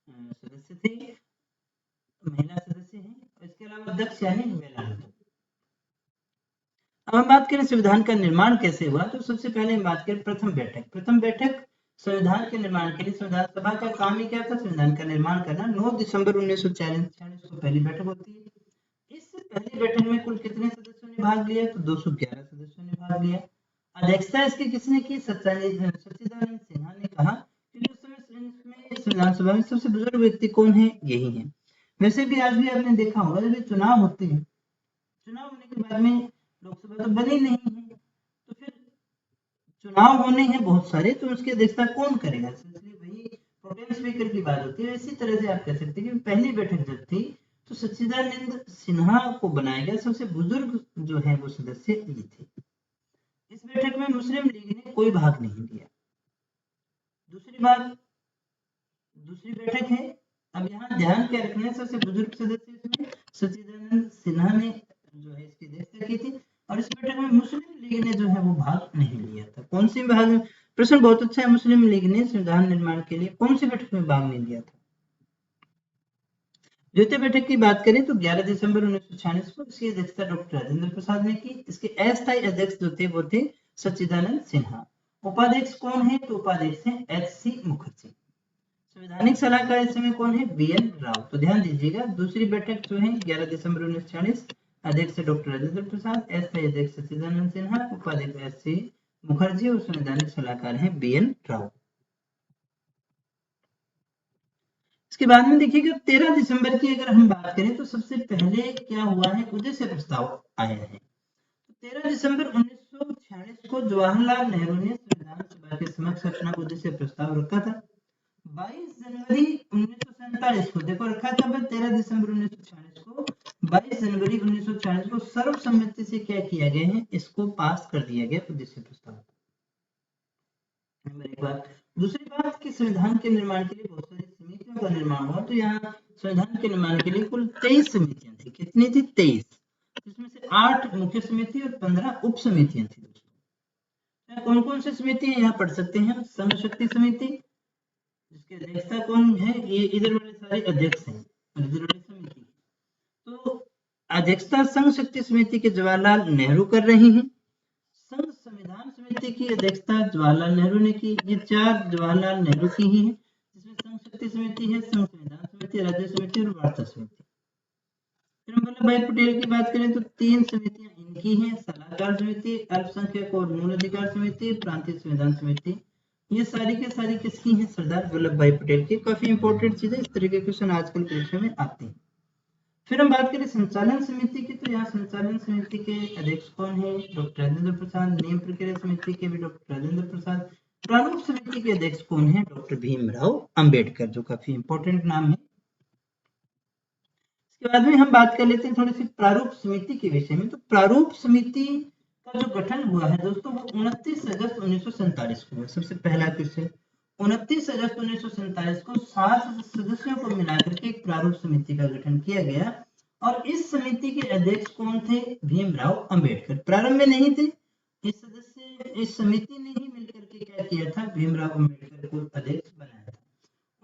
Speaker 1: सदस्य थे, महिला सदस्य हैं। इसके अलावा दक्ष यानी वेलांत। अब हम बात करें संविधान का निर्माण कैसे हुआ, तो सबसे पहले हम बात करें प्रथम बैठक संविधान के निर्माण के लिए। संविधान सभा का काम ही क्या था, संविधान का निर्माण करना। 9 दिसंबर 1946 को पहली बैठक होती है। इस पहली बैठक में कुल कितने सदस्यों ने भाग लिया, तो 211 सदस्यों ने भाग लिया। अध्यक्षता इसकी किसने की, सच्चिदानंद संविधान सभा में सबसे बुजुर्ग व्यक्ति कौन है? यही है। वैसे भी आज भी आपने देखा होगा जब चुनाव होते हैं, चुनाव होने के बाद में लोकसभा तो बनी नहीं है, तो फिर चुनाव होने हैं बहुत सारे, तो उसकी अध्यक्षता कौन करेगा? इसलिए वही प्रोटेम स्पीकर की बात होती है। इसी तरह से आप कह सकते हैं कि पहली बैठक जब थी तो सच्चिदानंद सिन्हा को बनाया गया, सबसे बुजुर्ग जो है वो सदस्य ये थे। इस बैठक में मुस्लिम लीग ने कोई भाग नहीं लिया। दूसरी बैठक है, अब यहाँ ध्यान क्या रखना है, सबसे बुजुर्ग सदस्य इसमें सच्चिदानंद सिन्हा ने जो है इसकी अध्यक्षता की थी, और इस बैठक में मुस्लिम लीग ने जो है वो भाग नहीं लिया था। कौन सी भाग? प्रश्न बहुत अच्छा है। मुस्लिम लीग ने संविधान निर्माण के लिए कौन सी बैठक में भाग नहीं लिया था? द्वितीय बैठक की बात करें तो 11 दिसंबर 1946 को इसकी अध्यक्षता डॉक्टर राजेंद्र प्रसाद ने की। इसके अस्थायी अध्यक्ष जो थे वो थे सच्चिदानंद सिन्हा। उपाध्यक्ष कौन है? तो उपाध्यक्ष है एच.सी. मुखर्जी। संवैधानिक सलाहकार इस समय कौन है? बी.एन. राव। तो ध्यान दीजिएगा, दूसरी बैठक जो है 11 दिसंबर 1946, अध्यक्ष डॉक्टर राजेंद्र प्रसाद, अस्थायी अध्यक्ष सच्चिदानंद सिन्हा, उपाध्यक्ष एच.सी. मुखर्जी और संवैधानिक सलाहकार है बी.एन. राव। इसके बाद में देखिएगा 13 दिसंबर की अगर हम बात करें तो सबसे पहले क्या हुआ है? उद्देश्य प्रस्ताव आया है। 13 दिसंबर 1946 को जवाहरलाल नेहरू ने संविधान सभा के समक्ष अपना उद्देश्य प्रस्ताव रखा था। 22 जनवरी 1947 को देखो रखा था, 13 दिसंबर 1946 को, 22 जनवरी 1946 को सर्वसम्मति से क्या किया गया है? इसको पास कर दिया गया उद्देश्य प्रस्ताव। नंबर एक बात। दूसरी बात कि संविधान के निर्माण के लिए बहुत सारी समितियों का निर्माण हुआ। तो यहाँ संविधान के निर्माण के लिए कुल 23 समितियां थी। कितनी थी? 23। इसमें से 8 मुख्य समिति और 15 उप समितियां थी। दोस्तों कौन कौन सी समितियां यहाँ पढ़ सकते हैं? संघ शक्ति समिति, जिसके अध्यक्षता कौन है? ये इधर वाले सारे अध्यक्ष हैं, इधर वाली समिति। तो अध्यक्षता संघ शक्ति समिति के जवाहरलाल नेहरू कर रहे हैं। संघ संविधान समिति की अध्यक्षता जवाहरलाल नेहरू ने की। ये 4 जवाहरलाल नेहरू की ही है, जिसमें संघ शक्ति समिति है, संघ संविधान समिति, राज्य समिति और वार्ता समिति। फिर हम वल्लभ भाई पटेल की बात करें तो 3 समितियां इनकी हैं, सलाहकार समिति, अल्पसंख्यक और मूल अधिकार समिति, प्रांतीय संविधान समिति। ये सारी के सारी किसकी हैं? सरदार वल्लभ भाई पटेल की। काफी इंपॉर्टेंट चीज है, इस तरह के क्वेश्चन आजकल परीक्षा में आते हैं। फिर हम बात करें संचालन समिति की, तो यहाँ संचालन समिति के अध्यक्ष कौन है? डॉक्टर राजेंद्र प्रसाद। नियम प्रक्रिया समिति के भी डॉक्टर राजेंद्र प्रसाद। प्रारूप समिति के अध्यक्ष कौन है? डॉक्टर भीमराव अंबेडकर, जो काफी इंपॉर्टेंट नाम है। इसके बाद में हम बात कर लेते हैं थोड़ी सी प्रारूप समिति के विषय में। तो प्रारूप समिति का जो गठन हुआ है दोस्तों वो 29 अगस्त 1947 को हुआ। सबसे पहला क्वेश्चन, 29 अगस्त 1947 को 7 सदस्यों को मिलाकर के एक प्रारूप समिति का गठन किया गया, और इस समिति के अध्यक्ष कौन थे? भीमराव अंबेडकर। प्रारंभ में नहीं थे, इस समिति ने ही मिलकर के क्या किया था? भीमराव अंबेडकर को अध्यक्ष बनाया था।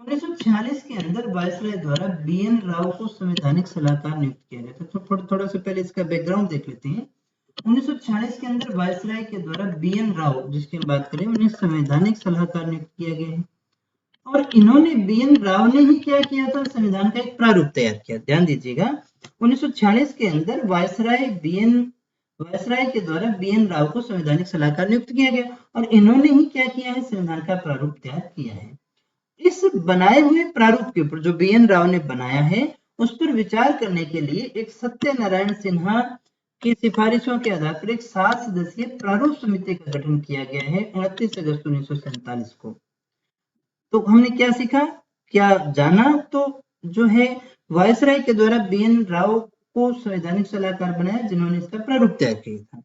Speaker 1: 1946 के अंदर वायसराय द्वारा बी.एन. राव को संवैधानिक सलाहकार नियुक्त किया गया था। तो थोड़ा सा पहले इसका बैकग्राउंड देख लेते हैं। 1946 के अंदर वायसराय के द्वारा बी.एन. राव, जिसकी हम बात करें, उन्हें संवैधानिक सलाहकार नियुक्त किया गया है, और इन्होंने बी.एन. राव ने ही क्या किया था? संविधान का एक प्रारूप तैयार किया। ध्यान दीजिएगा, 1946 के अंदर वायसराय के द्वारा बी.एन. राव को संवैधानिक सलाहकार नियुक्त किया गया, और इन्होंने ही क्या किया है? संविधान का प्रारूप तैयार किया है। इस बनाए हुए प्रारूप के ऊपर जो बी.एन. राव ने बनाया है उस पर विचार करने के लिए एक सत्यनारायण सिन्हा की सिफारिशों के आधार पर एक 7 सदस्यीय प्रारूप समिति का गठन किया गया है 29 अगस्त 1947 को। तो हमने क्या सीखा, क्या जाना? तो जो है वायसराय के द्वारा बी.एन. राव को संवैधानिक सलाहकार बनाया, जिन्होंने इसका प्रारूप तैयार किया था,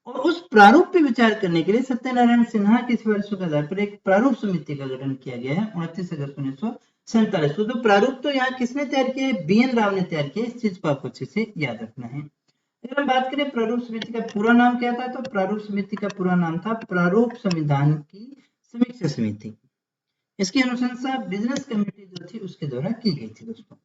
Speaker 1: और उस प्रारूप पे विचार करने के लिए सत्यनारायण सिन्हा की सिफारिशों के आधार पर एक प्रारूप समिति का गठन किया गया है 29 अगस्त 1947 को। तो प्रारूप तो यहाँ किसने तैयार किया है? बी.एन. राव ने तैयार किया। इस चीज को आपको अच्छे से याद रखना है। अगर हम बात करें प्रारूप समिति का पूरा नाम क्या था, तो प्रारूप समिति का पूरा नाम था प्रारूप संविधान की समीक्षा समिति। इसकी अनुशंसा बिजनेस कमेटी जो थी उसके द्वारा की गई थी। दोस्तों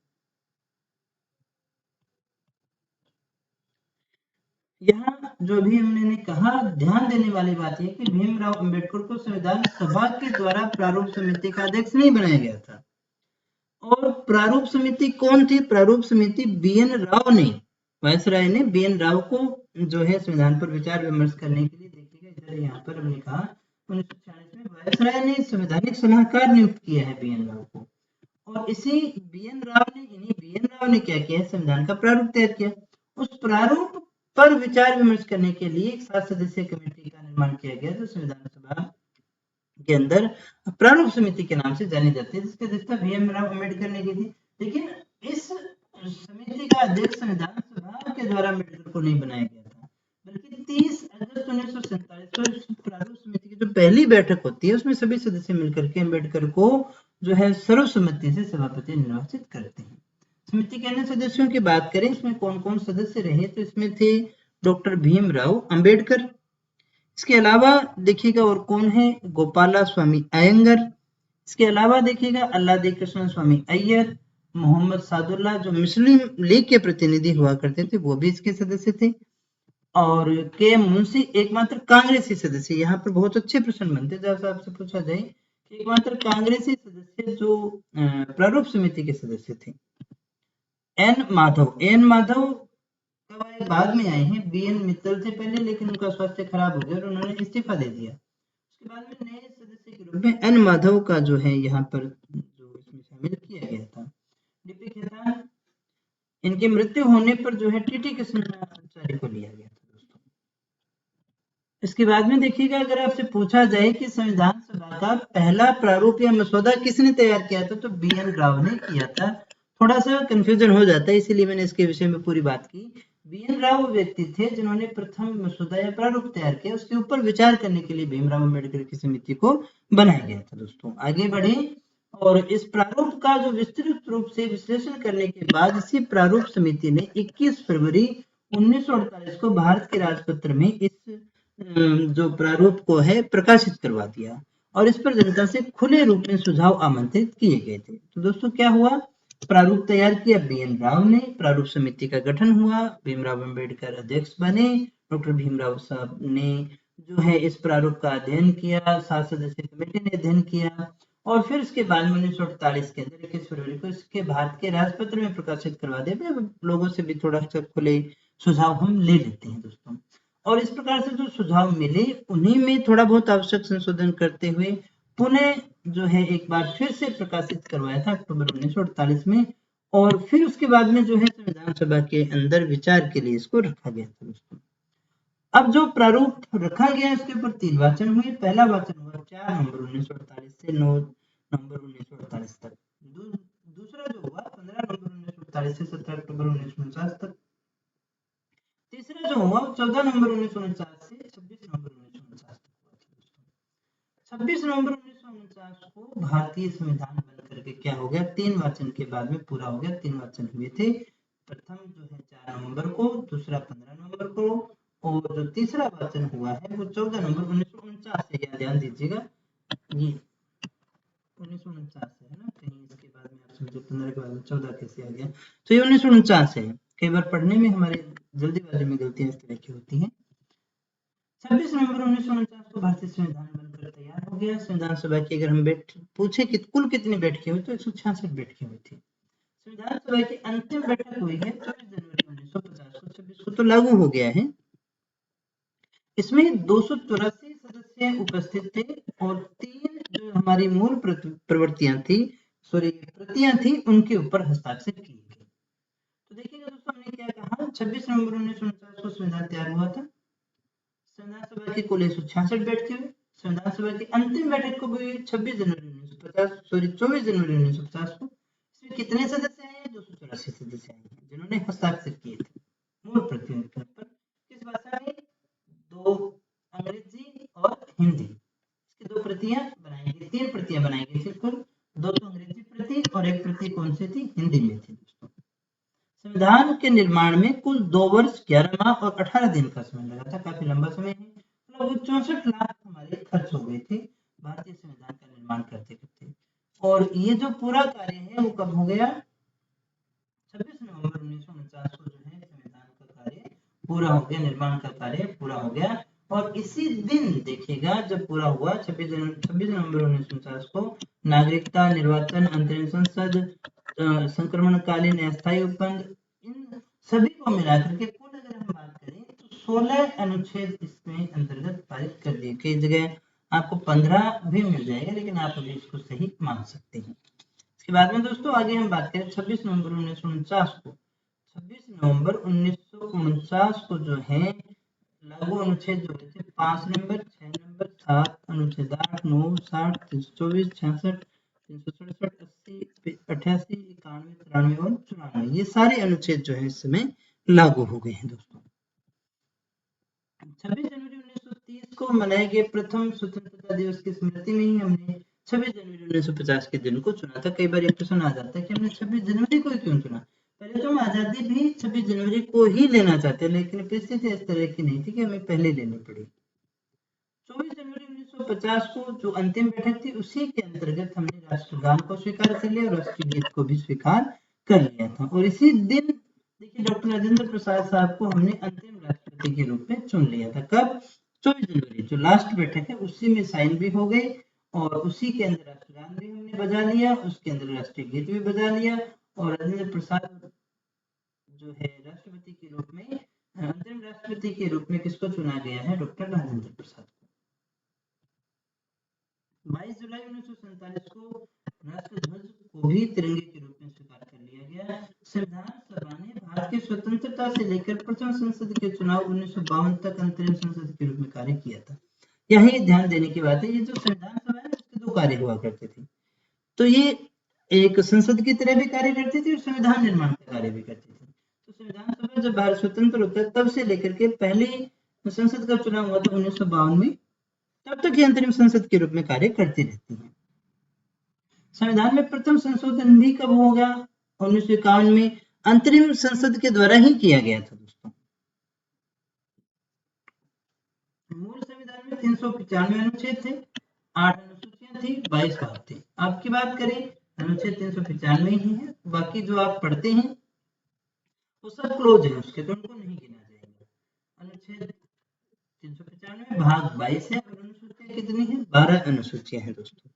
Speaker 1: यहाँ जो भी हमने कहा, ध्यान देने वाली बात यह कि भीमराव अंबेडकर को संविधान सभा के द्वारा प्रारूप समिति का अध्यक्ष नहीं बनाया गया था। और प्रारूप समिति कौन थी? प्रारूप समिति बी.एन. राव ने, वायसराय ने बी.एन. राव को जो है संविधान पर विचार विमर्श करने के लिए, देखिएगा इधर यहाँ पर हमने कहा 1946 में वायसराय ने संवैधानिक सलाहकार नियुक्त किया है बी एन राव को। और इसी बी एन राव ने क्या किया, संविधान का प्रारूप तैयार किया। उस प्रारूप पर विचार विमर्श करने के लिए एक 7 सदस्यीय कमेटी का निर्माण किया गया, जो संविधान सभा के अंदर प्रारूप समिति के नाम से जानी जाती है, जिसकी अध्यक्षता भीम राव अम्बेडकर ने की थी। लेकिन इस समिति का अध्यक्ष संविधान सभा के द्वारा अम्बेडकर को नहीं बनाया गया था, बल्कि 30 अगस्त 1947 को प्रारूप समिति की जो पहली बैठक होती है, उसमें सभी सदस्य मिलकर के अम्बेडकर को जो है सर्वसम्मति से सभापति निर्वाचित करते हैं। समिति के अन्य सदस्यों की बात करें, इसमें कौन कौन सदस्य रहे, तो इसमें थे डॉक्टर भीमराव अंबेडकर। इसके अलावा देखिएगा और कौन है, गोपाला स्वामी अयंगर। इसके अलावा देखिएगा अल्लादी कृष्ण स्वामी अय्यर, मोहम्मद सादुल्ला जो मुस्लिम लीग के प्रतिनिधि हुआ करते थे, वो भी इसके सदस्य थे। और के मुंशी एकमात्र कांग्रेसी सदस्य। यहाँ पर बहुत अच्छे प्रश्न बनते हैं जब आपसे पूछा जाए कि एकमात्र कांग्रेसी सदस्य जो प्रारूप समिति के सदस्य थे, एन माधव बाद में आए हैं, बी एन मित्तल थे पहले, लेकिन उनका स्वास्थ्य खराब हो गया और उन्होंने इस्तीफा दे दिया। उसके बाद में नए सदस्य के रूप में एन माधव का जो है यहाँ पर जो इसमें शामिल किया गया था। डीपी खेतान, इनकी मृत्यु होने पर जो है टीटी कृष्णाचार्य को लिया गया था दोस्तों। इसके बाद में देखिएगा, अगर आपसे पूछा जाए कि संविधान सभा का पहला प्रारूप या मसौदा किसने तैयार किया था, तो बी एन राव ने किया था। थोड़ा सा कंफ्यूजन हो जाता है, इसीलिए मैंने इसके विषय में पूरी बात की। बी एन राव व्यक्ति थे जिन्होंने प्रथम मसौदा या प्रारूप तैयार किया, उसके ऊपर विचार करने के लिए भीमराव अम्बेडकर की समिति को बनाया गया था दोस्तों। आगे बढ़े, और इस प्रारूप का जो विस्तृत रूप से विश्लेषण करने के बाद इसी प्रारूप समिति ने 21 फरवरी 1948 को भारत के राजपत्र में इस जो प्रारूप को है प्रकाशित करवा दिया, और इस पर जनता से खुले रूप में सुझाव आमंत्रित किए गए थे। तो दोस्तों क्या हुआ, प्रारूप तैयार किया बी एन राव ने, प्रारूप समिति का गठन हुआ, भीमराव अम्बेडकर अध्यक्ष बने, डॉक्टर भीमराव साहब ने जो है इस प्रारूप का अध्ययन किया, 7 सदस्यीय कमेटी ने अध्ययन किया, और फिर इसके बाद में 1948 के अंदर 21 फरवरी को इसके भारत के राजपत्र में प्रकाशित करवा दिया। लोगों से भी थोड़ा सा खुले सुझाव हम ले लेते हैं दोस्तों। और इस प्रकार से जो सुझाव मिले, उन्हीं में थोड़ा बहुत आवश्यक संशोधन करते हुए पुनः जो है एक बार फिर से प्रकाशित करवाया था अक्टूबर 1948 में, और फिर उसके बाद में जो है संविधान सभा के अंदर विचार के लिए इसको रखा गया था दोस्तों। अब जो प्रारूप रखा गया, इसके ऊपर 3 वाचन हुए। पहला वाचन हुआ 4 नवंबर 1948 से 9 नवंबर 1948 तक। दूसरा जो हुआ 15 नवंबर 1948 से 17 अक्टूबर 1949 तक। तीसरा जो हुआ 14 नवंबर 1949 से 26 नवंबर 1949 तक हुआ था। 26 नवंबर 1949 को भारतीय संविधान बन करके क्या हो गया, 3 वाचन के बाद में पूरा हो गया। 3 वाचन हुए थे, प्रथम जो है 4 नवंबर को, दूसरा 15 नवंबर को, और जो तीसरा वाचन हुआ है वो 14 नवंबर 1949 से, या ध्यान दीजिएगा ये 1949 है ना, कहीं इसके बाद में आप समझो 15 के बाद में 14 कैसे आ गया, तो ये 1949 है। कई बार पढ़ने में हमारे जल्दीबाजी में गलतियां इस तरह की होती हैं। 26 नवंबर 1949 को भारतीय संविधान बनकर तैयार हो गया। संविधान सभा की अगर हम पूछे कि कुल कितनी बैठकें हुई, तो 166 बैठकें हुई थी। संविधान सभा की अंतिम बैठक हुई है 24 जनवरी 1950 को, 26 को तो लागू हो गया है। इसमें 284 सदस्य उपस्थित थे, और 3 जो हमारी मूल प्रतियां थी उनके ऊपर हस्ताक्षर किए गए। तो देखिएगा दोस्तों, हमने क्या कहा, 26 नवंबर 1949 को संविधान तैयार हुआ था। संविधान सभा की कुल 166 बैठकें हुई। संविधान सभा की अंतिम बैठक को हुई 24 जनवरी 1950 को। इसमें कितने सदस्य आए हैं, 284 सदस्य आए हैं, जिन्होंने हस्ताक्षर किए थे मूल प्रतियों पर। किस भाषा में, 2 अंग्रेजी और हिंदी, इसकी 2 प्रतियां बनाई गई, 3 प्रतियां बनाई गई थी कुल, 2 तो अंग्रेजी प्रति और 1 प्रति कौन सी थी, हिंदी में थी दोस्तों। संविधान के निर्माण में कुल 2 वर्ष 11 माह और 18 दिन का समय लगा था, काफी लंबा समय है। लगभग 64 लाख हमारे खर्च हो गए थे भारतीय संविधान का निर्माण करते करते। और ये जो पूरा कार्य है वो कब हो गया, 26 नवंबर 1949 को जो है संविधान का कार्य पूरा हो गया, निर्माण का कार्य पूरा हो गया। और इसी दिन देखिएगा जब पूरा हुआ 26 नवंबर 1949 को नागरिकता, निर्वाचन, अंतरिम संसद, संक्रमणकालीन अस्थायी उपबंध, इन सभी को मिलाकर के कुल अगर हम बात करें तो 16 अनुच्छेद इसमें अंतर्गत पारित कर दिए। कई जगह आपको 15 भी मिल जाएगा, लेकिन आप अभी इसको सही मान सकते हैं। इसके बाद में दोस्तों आगे हम बात करें 26 नवंबर 1949 को। 26 नवंबर 1949 को जो है लागू अनुच्छेद जो थे 5 नंबर, 6 नंबर, 7, अनुच्छेद 8, 9, 60, 324, 66, 367, 80, 88, 91, 93 और 94, ये सारे अनुच्छेद जो है इस समय लागू हो गए हैं दोस्तों। 26 जनवरी 1930 को मनाए गए प्रथम स्वतंत्रता दिवस की स्मृति में ही हमने 26 जनवरी 1950 के दिन को चुना था। कई बार ये प्रश्न आ जाता है कि हमने 26 जनवरी को क्यों चुना। पहले तो हम आजादी भी 26 जनवरी को ही लेना चाहते, लेकिन परिस्थिति इस तरह की नहीं थी कि हमें पहले लेनी पड़ी। 24 जनवरी 1950 को जो अंतिम बैठक थी, उसी के अंतर्गत हमने राष्ट्रगान को स्वीकार कर लिया और राष्ट्रीय गीत को भी स्वीकार कर लिया था। और इसी दिन देखिए डॉक्टर राजेंद्र प्रसाद साहब को हमने अंतिम राष्ट्रपति के रूप में चुन लिया था। कब? 24 जनवरी, जो लास्ट बैठक है उसी में साइन भी हो गई और उसी के अंदर राष्ट्रगान भी हमने बजा लिया, उसके अंदर राष्ट्रीय गीत भी बजा लिया और राजेंद्र प्रसाद जो है राष्ट्रपति के रूप में, अंतरिम राष्ट्रपति के रूप में किसको चुना गया है? डॉक्टर राजेंद्र प्रसाद को। 22 जुलाई 1947 को राष्ट्रध्वज को भी तिरंगे के रूप में स्वीकार कर लिया गया। संविधान सभा ने भारत की स्वतंत्रता से लेकर प्रथम संसद के चुनाव 1952 तक अंतरिम संसद के रूप में कार्य किया था। यही ध्यान देने की बात है, ये जो संविधान सभा है उसके दो कार्य हुआ करते थे। तो ये एक संसद की तरह भी कार्य करती थी और संविधान निर्माण का कार्य भी करती थी। तो संविधान सभा जब भारत स्वतंत्र होता है तब से लेकर के पहले संसद का चुनाव हुआ था 1952 में, तब तक ये अंतरिम संसद के रूप में कार्य करती रहती है। संविधान में प्रथम संशोधन भी कब होगा? 1951 में अंतरिम संसद के द्वारा ही किया गया था दोस्तों। मूल संविधान में 395 अनुच्छेद थे, 8 अनुसूचियां थी, 22 भाग थे। आपकी बात करें अनुच्छेद 395 ही है, बाकी जो आप पढ़ते हैं वो सब क्लोज है उसके, तो उनको नहीं गिना जाएगा। अनुच्छेद 395 भाग 22 है और अनुसूचियां कितनी है? 12 अनुसूचियां हैं दोस्तों।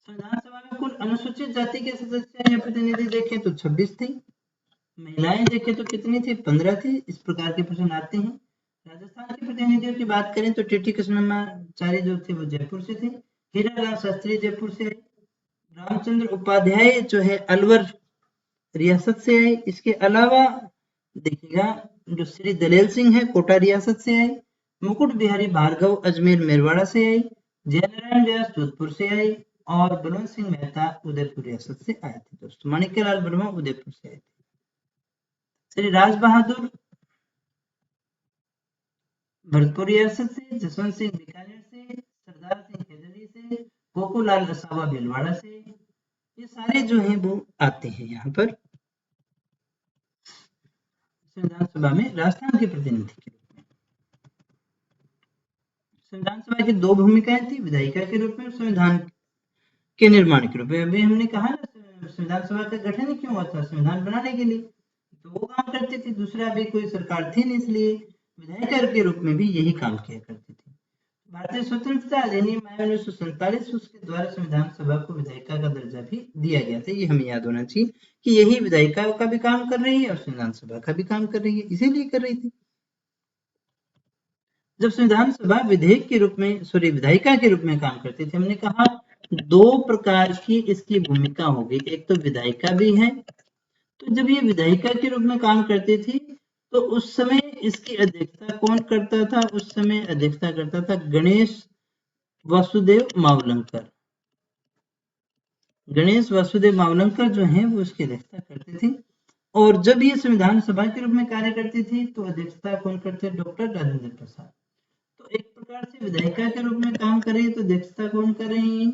Speaker 1: संविधान सभा में कुल अनुसूचित जाति के सदस्य या प्रतिनिधि देखें तो 26 थे, महिलाएं देखें तो कितनी थी? 15 थी। इस प्रकार के प्रश्न आते हैं। राजस्थान के प्रतिनिधियों की बात करें तो टीटी कृष्णमाचारी जो थे वो जयपुर से थे, हीरालाल शास्त्री जयपुर से आए, रामचंद्र उपाध्याय जो है अलवर रियासत से आए। इसके अलावा देखिएगा जो श्री दलेल सिंह है कोटा रियासत से आए, मुकुट बिहारी भार्गव अजमेर मेरवाड़ा से आए, जयनारायण व्यास जोधपुर से आए और बलवंत सिंह मेहता उदयपुर रियासत से आए थे दोस्तों। माणिक्यलाल वर्मा उदयपुर से आए थे। श्री राज बहादुर भरतपुर रियासत से, जसवंत सिंह बीकानेर से, सरदार सिंह केजरी से, गोकुलाल रसावा भीलवाड़ा से, ये सारे जो हैं वो आते हैं यहाँ पर संविधान सभा में राजस्थान के प्रतिनिधि के रूप में। संविधान सभा की दो भूमिकाएं थी, विधायिका के रूप में, संविधान के निर्माण के रूप में। अभी हमने कहा ना संविधान सभा का गठन क्यों हुआ था? संविधान बनाने के लिए, तो वो काम करती थी, दूसरा भी कोई सरकार थी नहीं, इसलिए विधायिका के रूप में भी यही काम किया करती थी। भारतीय स्वतंत्रता अधिनियम 1947 उसके द्वारा संविधान सभा को विधायिका का दर्जा भी दिया गया था। ये हमें याद होना चाहिए कि यही विधायिका का भी काम कर रही है और संविधान सभा का भी काम कर रही है, इसीलिए कर रही थी। जब संविधान सभा विधेयक के रूप में विधायिका के रूप में काम करती थी, हमने कहा दो प्रकार की इसकी भूमिका होगी, एक तो विधायिका भी है। तो जब ये विधायिका के रूप में काम करती थी तो उस समय इसकी अध्यक्षता कौन करता था? उस समय अध्यक्षता करता था गणेश वासुदेव मावलंकर। गणेश वासुदेव मावलंकर जो हैं वो इसकी अध्यक्षता करते थे। और जब ये संविधान सभा के रूप में कार्य करती थी तो अध्यक्षता कौन करते? डॉक्टर राजेंद्र प्रसाद। तो एक प्रकार से विधायिका के रूप में काम कर रही है तो अध्यक्षता कौन कर रही है?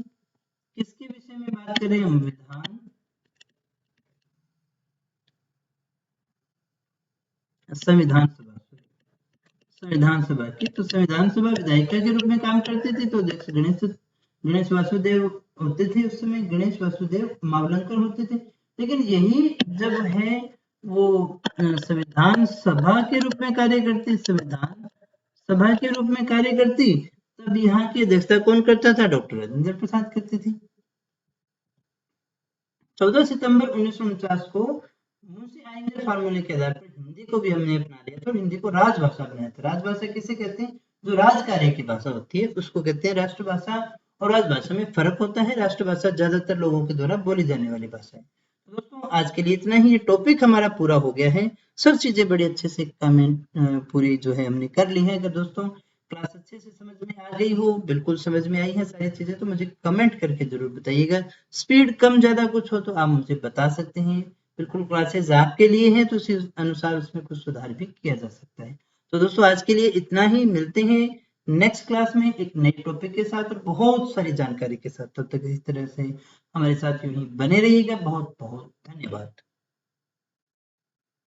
Speaker 1: किसके विषय में बात करें हम? विधान संविधान सभा, संविधान सभा की। तो संविधान सभा विधायिका के रूप में काम करती थी तो अध्यक्ष गणेश वासुदेव होते थे, उस समय गणेश वासुदेव मावलंकर होते थे। लेकिन यही जब है वो संविधान सभा के रूप में कार्य करती, संविधान सभा के रूप में कार्य करती, तब यहाँ की अध्यक्षता कौन करता था? डॉक्टर राजेंद्र प्रसाद करते थे। 14 सितंबर 1949 को मुंशी आइंगर फार्मूले के आधार पर हिंदी को भी हमने अपना लिया था और हिंदी को राजभाषा बनाया था। राजभाषा किसे कहते हैं? जो राजकार्य की भाषा होती है उसको कहते हैं राष्ट्रभाषा। और राजभाषा में फर्क होता है, राष्ट्रभाषा ज्यादातर लोगों के द्वारा बोली जाने वाली भाषा है। तो दोस्तों आज के लिए इतना ही, ये टॉपिक हमारा पूरा हो गया है, सब चीजें बड़ी अच्छे से कमेंट पूरी जो है हमने कर ली है। अगर दोस्तों क्लास अच्छे से समझ में आ गई हो, बिल्कुल समझ में आई है सारी चीजें, तो मुझे कमेंट करके जरूर बताइएगा। स्पीड कम ज्यादा कुछ हो तो आप मुझे बता सकते हैं, बिल्कुल क्लासेस आपके लिए हैं, तो उसी अनुसार उसमें कुछ सुधार भी किया जा सकता है। तो दोस्तों आज के लिए इतना ही, मिलते हैं नेक्स्ट क्लास में एक नए टॉपिक के साथ और बहुत सारी जानकारी के साथ। तब तक इस तरह से हमारे साथ यूं ही बने रहिएगा। बहुत बहुत धन्यवाद।